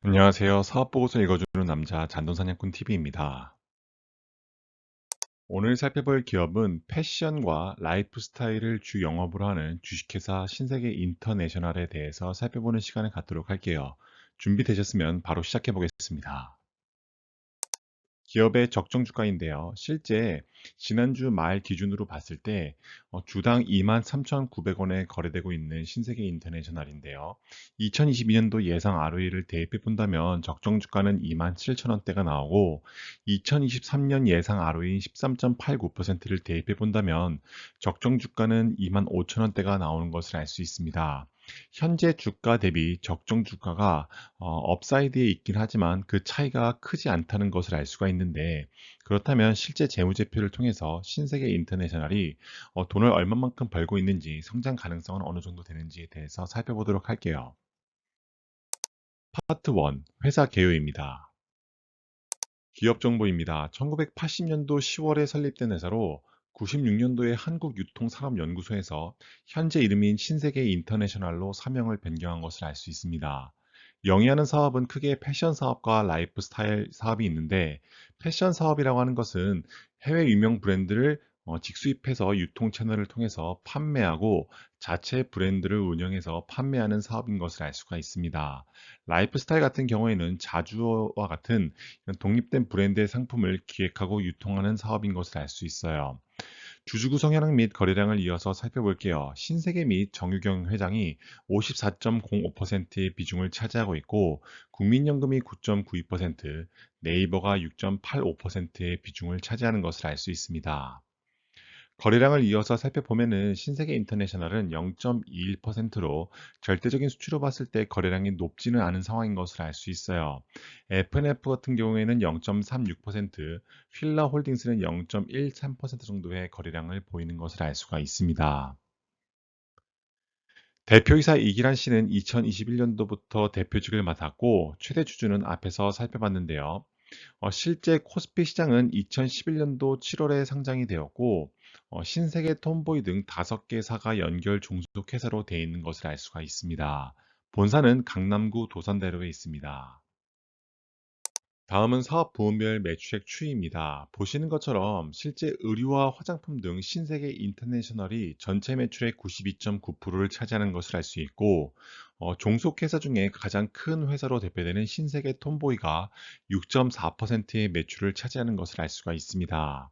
안녕하세요. 사업보고서 읽어주는 남자 잔돈사냥꾼 TV입니다. 오늘 살펴볼 기업은 패션과 라이프 스타일을 주 영업으로 하는 주식회사 신세계 인터내셔널에 대해서 살펴보는 시간을 갖도록 할게요. 준비되셨으면 바로 시작해 보겠습니다. 기업의 적정 주가인데요. 실제 지난주 말 기준으로 봤을 때 주당 23,900원에 거래되고 있는 신세계 인터내셔널인데요. 2022년도 예상 ROE를 대입해 본다면 적정 주가는 27,000원대가 나오고 2023년 예상 ROE인 13.89%를 대입해 본다면 적정 주가는 25,000원대가 나오는 것을 알 수 있습니다. 현재 주가 대비 적정 주가가 업사이드에 있긴 하지만 그 차이가 크지 않다는 것을 알 수가 있는데, 그렇다면 실제 재무제표를 통해서 신세계 인터내셔널이 돈을 얼마만큼 벌고 있는지, 성장 가능성은 어느 정도 되는지에 대해서 살펴보도록 할게요. 파트 1, 회사 개요입니다. 기업 정보입니다. 1980년도 10월에 설립된 회사로 96년도에 한국유통산업연구소에서 현재 이름인 신세계 인터내셔널로 사명을 변경한 것을 알 수 있습니다. 영위하는 사업은 크게 패션 사업과 라이프 스타일 사업이 있는데, 패션 사업이라고 하는 것은 해외 유명 브랜드를 직수입해서 유통 채널을 통해서 판매하고 자체 브랜드를 운영해서 판매하는 사업인 것을 알 수가 있습니다. 라이프 스타일 같은 경우에는 자주와 같은 이런 독립된 브랜드의 상품을 기획하고 유통하는 사업인 것을 알 수 있어요. 주주 구성 현황 및 거래량을 이어서 살펴볼게요. 신세계 및 정유경 회장이 54.05%의 비중을 차지하고 있고, 국민연금이 9.92%, 네이버가 6.85%의 비중을 차지하는 것을 알 수 있습니다. 거래량을 이어서 살펴보면은 신세계 인터내셔널은 0.21%로 절대적인 수치로 봤을 때 거래량이 높지는 않은 상황인 것을 알 수 있어요. F&F 같은 경우에는 0.36%, 휠라 홀딩스는 0.13% 정도의 거래량을 보이는 것을 알 수가 있습니다. 대표이사 이기란 씨는 2021년도부터 대표직을 맡았고, 최대 주주는 앞에서 살펴봤는데요. 실제 코스피 시장은 2011년도 7월에 상장이 되었고, 신세계, 톰보이 등 5개사가 연결 종속회사로 되어 있는 것을 알 수가 있습니다. 본사는 강남구 도산대로에 있습니다. 다음은 사업 부문별 매출액 추이입니다. 보시는 것처럼 실제 의류와 화장품 등 신세계 인터내셔널이 전체 매출의 92.9%를 차지하는 것을 알 수 있고, 종속회사 중에 가장 큰 회사로 대표되는 신세계 톰보이가 6.4%의 매출을 차지하는 것을 알 수가 있습니다.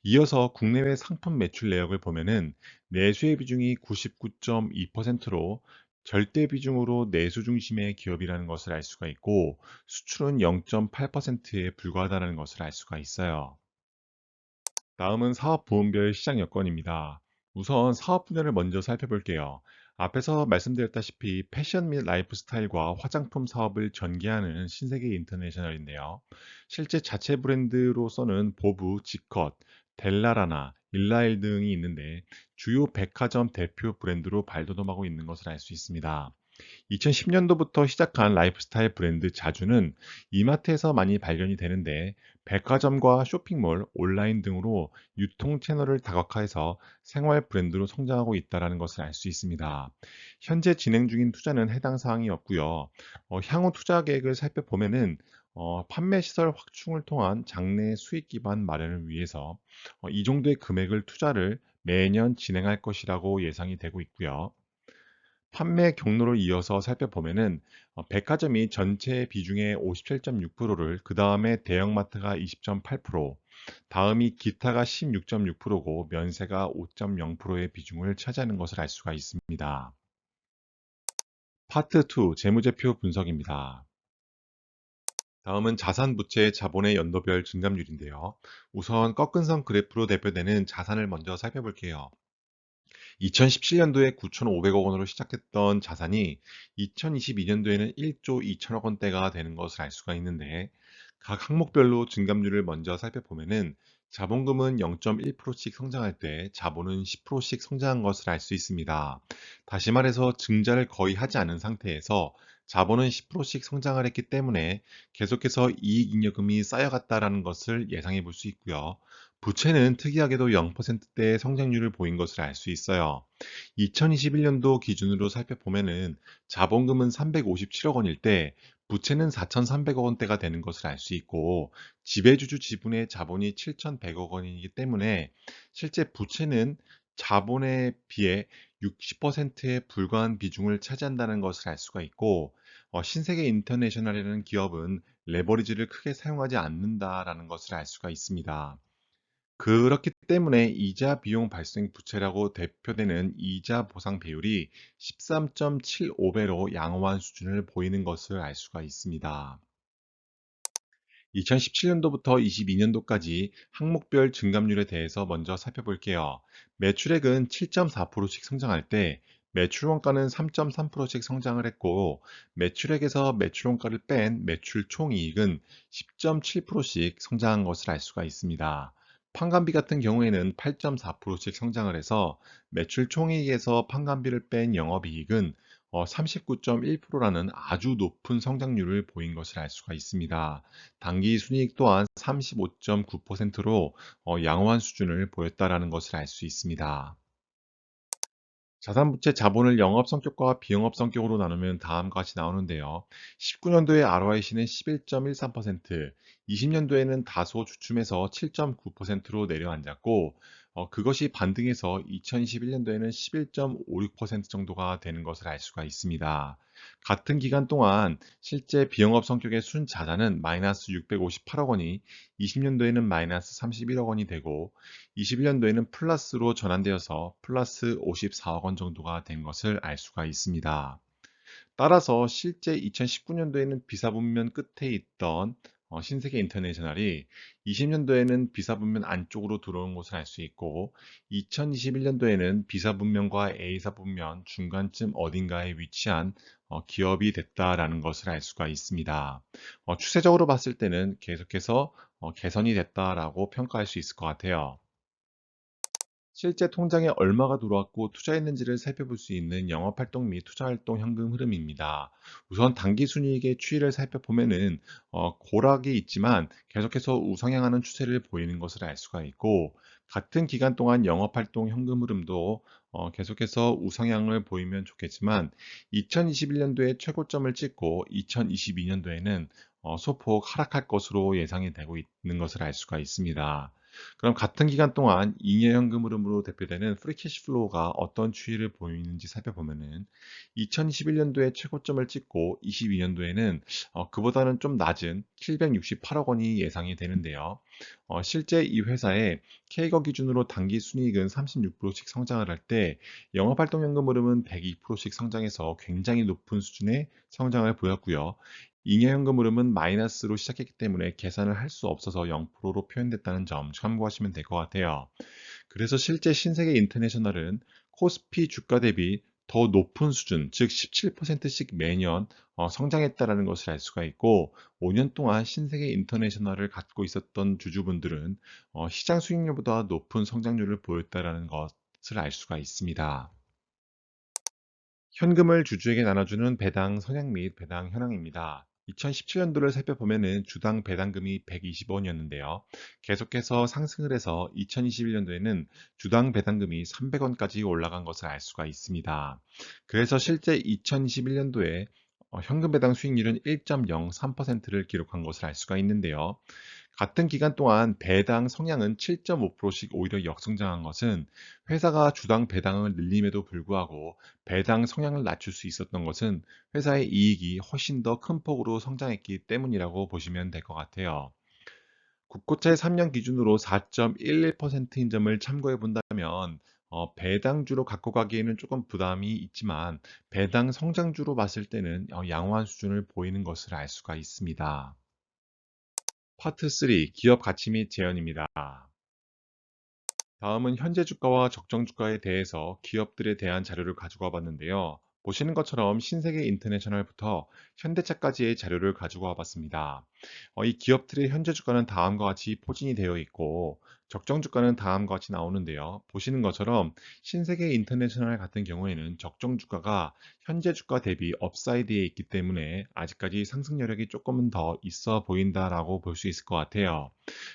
이어서 국내외 상품 매출 내역을 보면은 내수의 비중이 99.2%로 절대 비중으로 내수 중심의 기업이라는 것을 알 수가 있고, 수출은 0.8%에 불과하다는 것을 알 수가 있어요. 다음은 사업 부문별 시장 여건입니다. 우선 사업 분야를 먼저 살펴볼게요. 앞에서 말씀드렸다시피 패션 및 라이프 스타일과 화장품 사업을 전개하는 신세계 인터내셔널인데요. 실제 자체 브랜드로서는 보브, 지컷, 델라라나, 일라일 등이 있는데, 주요 백화점 대표 브랜드로 발돋움하고 있는 것을 알 수 있습니다. 2010년도부터 시작한 라이프스타일 브랜드 자주는 이마트에서 많이 발견이 되는데, 백화점과 쇼핑몰, 온라인 등으로 유통 채널을 다각화해서 생활 브랜드로 성장하고 있다는 것을 알 수 있습니다. 현재 진행 중인 투자는 해당 사항이 없고요. 향후 투자 계획을 살펴보면은 판매 시설 확충을 통한 장래 수익 기반 마련을 위해서 이 정도의 금액을 투자를 매년 진행할 것이라고 예상이 되고 있고요. 판매 경로를 이어서 살펴보면은 백화점이 전체 비중의 57.6%를, 그 다음에 대형마트가 20.8%, 다음이 기타가 16.6%고 면세가 5.0%의 비중을 차지하는 것을 알 수가 있습니다. 파트 2, 재무제표 분석입니다. 다음은 자산 부채 자본의 연도별 증감률인데요. 우선 꺾은 선 그래프로 대표되는 자산을 먼저 살펴볼게요. 2017년도에 9,500억 원으로 시작했던 자산이 2022년도에는 1조 2천억 원대가 되는 것을 알 수가 있는데, 각 항목별로 증감률을 먼저 살펴보면은 자본금은 0.1%씩 성장할 때 자본은 10%씩 성장한 것을 알 수 있습니다. 다시 말해서 증자를 거의 하지 않은 상태에서 자본은 10%씩 성장을 했기 때문에 계속해서 이익잉여금이 쌓여갔다라는 것을 예상해 볼 수 있고요. 부채는 특이하게도 0%대의 성장률을 보인 것을 알 수 있어요. 2021년도 기준으로 살펴보면은 자본금은 357억 원일 때 부채는 4,300억 원대가 되는 것을 알 수 있고 지배주주 지분의 자본이 7,100억 원이기 때문에 실제 부채는 자본에 비해 60%에 불과한 비중을 차지한다는 것을 알 수가 있고 신세계 인터내셔널이라는 기업은 레버리지를 크게 사용하지 않는다라는 것을 알 수가 있습니다. 그렇기 때문에 이자 비용 발생 부채라고 대표되는 이자 보상 비율이 13.75배로 양호한 수준을 보이는 것을 알 수가 있습니다. 2017년도부터 22년도까지 항목별 증감률에 대해서 먼저 살펴볼게요. 매출액은 7.4%씩 성장할 때 매출 원가는 3.3%씩 성장을 했고 매출액에서 매출 원가를 뺀 매출 총이익은 10.7%씩 성장한 것을 알 수가 있습니다. 판관비 같은 경우에는 8.4%씩 성장을 해서 매출 총이익에서 판관비를 뺀 영업이익은 39.1%라는 아주 높은 성장률을 보인 것을 알 수가 있습니다. 당기 순이익 또한 35.9%로 양호한 수준을 보였다라는 것을 알 수 있습니다. 자산부채 자본을 영업 성격과 비영업 성격으로 나누면 다음과 같이 나오는데요. 19년도에 ROIC는 11.13%, 20년도에는 다소 주춤해서 7.9%로 내려앉았고, 그것이 반등해서 2021년도에는 11.56% 정도가 되는 것을 알 수가 있습니다. 같은 기간 동안 실제 비영업 성격의 순자산은 마이너스 658억 원이 20년도에는 마이너스 31억 원이 되고 21년도에는 플러스로 전환되어서 플러스 54억 원 정도가 된 것을 알 수가 있습니다. 따라서 실제 2019년도에는 비사분면 끝에 있던 신세계 인터내셔널이 20년도에는 비사분면 안쪽으로 들어온 것을 알 수 있고 2021년도에는 비사분면과 A사분면 중간쯤 어딘가에 위치한 기업이 됐다라는 것을 알 수가 있습니다. 추세적으로 봤을 때는 계속해서 개선이 됐다라고 평가할 수 있을 것 같아요. 실제 통장에 얼마가 들어왔고 투자했는지를 살펴볼 수 있는 영업활동 및 투자활동 현금 흐름입니다. 우선 당기순이익의 추이를 살펴보면은 고락이 있지만 계속해서 우상향하는 추세를 보이는 것을 알 수가 있고 같은 기간 동안 영업활동 현금 흐름도 계속해서 우상향을 보이면 좋겠지만 2021년도에 최고점을 찍고 2022년도에는 소폭 하락할 것으로 예상이 되고 있는 것을 알 수가 있습니다. 그럼 같은 기간 동안 잉여현금 흐름으로 대표되는 프리캐시플로우가 어떤 추이를 보이는지 살펴보면은 2021년도에 최고점을 찍고 22년도에는 그보다는 좀 낮은 768억 원이 예상이 되는데요. 실제 이 회사의 K거 기준으로 당기 순이익은 36%씩 성장을 할 때 영업활동연금 흐름은 102%씩 성장해서 굉장히 높은 수준의 성장을 보였고요. 잉여현금 흐름은 마이너스로 시작했기 때문에 계산을 할 수 없어서 0%로 표현됐다는 점 참고하시면 될 것 같아요. 그래서 실제 신세계 인터내셔널은 코스피 주가 대비 더 높은 수준, 즉 17%씩 매년 성장했다라는 것을 알 수가 있고 5년 동안 신세계 인터내셔널을 갖고 있었던 주주분들은 시장 수익률보다 높은 성장률을 보였다라는 것을 알 수가 있습니다. 현금을 주주에게 나눠주는 배당 성향 및 배당 현황입니다. 2017년도를 살펴보면 주당 배당금이 120원이었는데요. 계속해서 상승을 해서 2021년도에는 주당 배당금이 300원까지 올라간 것을 알 수가 있습니다. 그래서 실제 2021년도에 현금 배당 수익률은 1.03%를 기록한 것을 알 수가 있는데요. 같은 기간 동안 배당 성향은 7.5%씩 오히려 역성장한 것은 회사가 주당 배당을 늘림에도 불구하고 배당 성향을 낮출 수 있었던 것은 회사의 이익이 훨씬 더 큰 폭으로 성장했기 때문이라고 보시면 될 것 같아요. 국고채 3년 기준으로 4.11%인 점을 참고해 본다면 배당주로 갖고 가기에는 조금 부담이 있지만 배당 성장주로 봤을 때는 양호한 수준을 보이는 것을 알 수가 있습니다. 파트 3 기업 가치 및 재현입니다. 다음은 현재 주가와 적정 주가에 대해서 기업들에 대한 자료를 가지고 와봤는데요. 보시는 것처럼 신세계 인터내셔널부터 현대차까지의 자료를 가지고 와봤습니다. 이 기업들의 현재 주가는 다음과 같이 포진이 되어 있고 적정 주가는 다음과 같이 나오는데요. 보시는 것처럼 신세계 인터내셔널 같은 경우에는 적정 주가가 현재 주가 대비 업사이드에 있기 때문에 아직까지 상승 여력이 조금은 더 있어 보인다라고 볼 수 있을 것 같아요.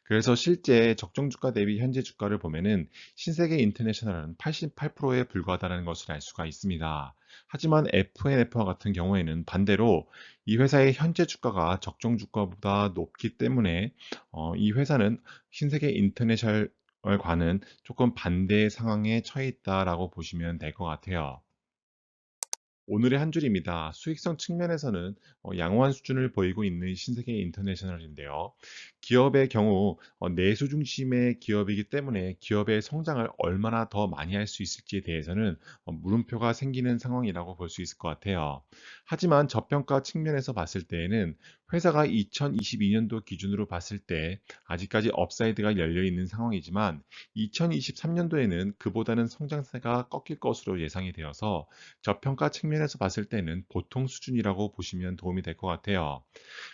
그래서 실제 적정 주가 대비 현재 주가를 보면은 신세계 인터내셔널은 88%에 불과하다는 것을 알 수가 있습니다. 하지만 FNF와 같은 경우에는 반대로 이 회사의 현재 주가가 적정 주가보다 높기 때문에 이 회사는 신세계 인터내셔널과는 조금 반대의 상황에 처해 있다라고 보시면 될 것 같아요. 오늘의 한 줄입니다. 수익성 측면에서는 양호한 수준을 보이고 있는 신세계 인터내셔널인데요. 기업의 경우 내수 중심의 기업이기 때문에 기업의 성장을 얼마나 더 많이 할 수 있을지에 대해서는 물음표가 생기는 상황이라고 볼 수 있을 것 같아요. 하지만 저평가 측면에서 봤을 때에는 회사가 2022년도 기준으로 봤을 때 아직까지 업사이드가 열려 있는 상황이지만 2023년도에는 그보다는 성장세가 꺾일 것으로 예상이 되어서 저평가 측면에서 봤을 때는 보통 수준이라고 보시면 도움이 될 것 같아요.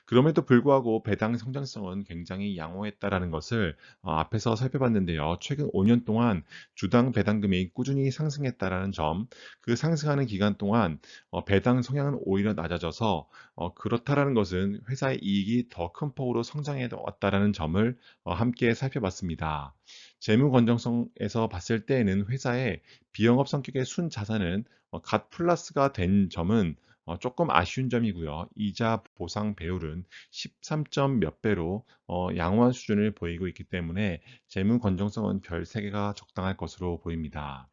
그럼에도 불구하고 배당 성장성은 굉장히 양호했다라는 것을 앞에서 살펴봤는데요. 최근 5년 동안 주당 배당금이 꾸준히 상승했다라는 점, 그 상승하는 기간 동안 배당 성향은 오히려 낮아져서 그렇다라는 것은 회사의 이익이 더 큰 폭으로 성장해 왔다라는 점을 함께 살펴봤습니다. 재무 건전성에서 봤을 때에는 회사의 비영업 성격의 순자산은 갓 플러스가 된 점은 조금 아쉬운 점이고요. 이자 보상 배율은 13점 몇 배로 양호한 수준을 보이고 있기 때문에 재무 건전성은 별 3개가 적당할 것으로 보입니다.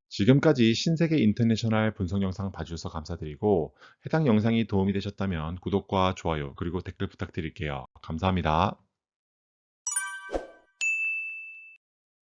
지금까지 신세계 인터내셔널 분석 영상 봐주셔서 감사드리고 해당 영상이 도움이 되셨다면 구독과 좋아요 그리고 댓글 부탁드릴게요. 감사합니다.